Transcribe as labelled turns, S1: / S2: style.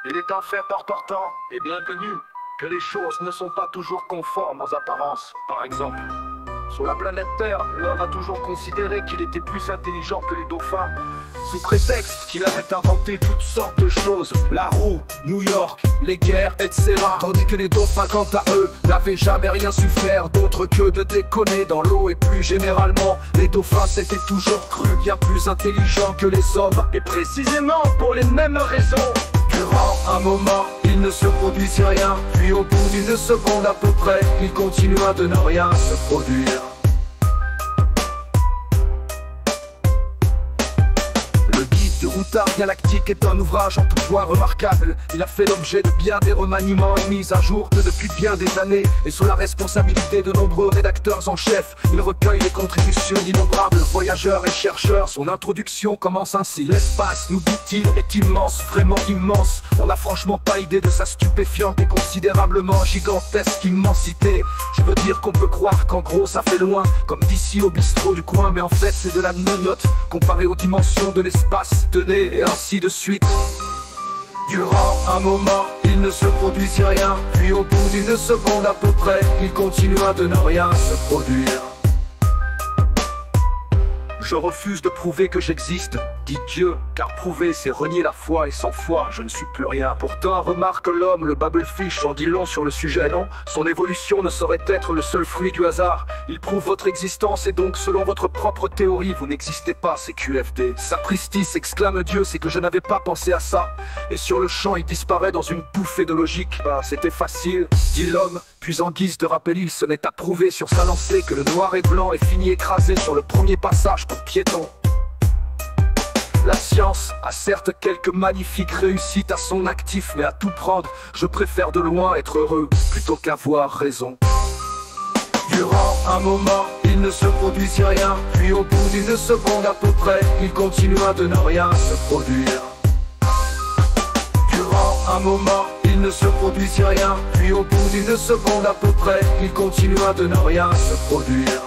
S1: Il est un fait important et bien connu que les choses ne sont pas toujours conformes aux apparences. Par exemple, sur la planète Terre, l'homme a toujours considéré qu'il était plus intelligent que les dauphins, sous prétexte qu'il avait inventé toutes sortes de choses, la roue, New York, les guerres, etc. Tandis que les dauphins, quant à eux, n'avaient jamais rien su faire d'autre que de déconner dans l'eau. Et plus généralement, les dauphins s'étaient toujours crus bien plus intelligents que les hommes, et précisément pour les mêmes raisons. Durant un moment, il ne se produisit rien, puis au bout d'une seconde à peu près, il continua de ne rien se produire. Le guide du routard galactique est un ouvrage en tout point remarquable. Il a fait l'objet de bien des remaniements et mises à jour depuis bien des années. Et sous la responsabilité de nombreux rédacteurs en chef, il recueille les contributions d'innombrables voyageurs et chercheurs. Son introduction commence ainsi: l'espace, nous dit-il, est immense, vraiment immense. On n'a franchement pas idée de sa stupéfiante et considérablement gigantesque immensité. Je veux dire qu'on peut croire qu'en gros ça fait loin, comme d'ici au bistrot du coin, mais en fait c'est de la nonote comparé aux dimensions de l'espace, tenez, et ainsi de suite. Durant un moment, il ne se produisit rien, puis au bout d'une seconde à peu près, il continua de ne rien se produire. Je refuse de prouver que j'existe, dit Dieu, car prouver c'est renier la foi, et sans foi je ne suis plus rien. Pourtant remarque l'homme, le babelfish en dit long sur le sujet, non? Son évolution ne saurait être le seul fruit du hasard. Il prouve votre existence et donc selon votre propre théorie vous n'existez pas, c'est QFD. Sapristi, s'exclame Dieu, c'est que je n'avais pas pensé à ça. Et sur le champ il disparaît dans une bouffée de logique. Bah c'était facile, dit l'homme, puis en guise de rappel il se met à prouver sur sa lancée que le noir et blanc est fini écrasé sur le premier passage pour piéton. La science a certes quelques magnifiques réussites à son actif, mais à tout prendre, je préfère de loin être heureux plutôt qu'avoir raison. Durant un moment, il ne se produisit rien, puis au bout d'une seconde à peu près, il continua de ne rien se produire. Durant un moment, il ne se produisit rien, puis au bout d'une seconde à peu près, il continua de ne rien se produire.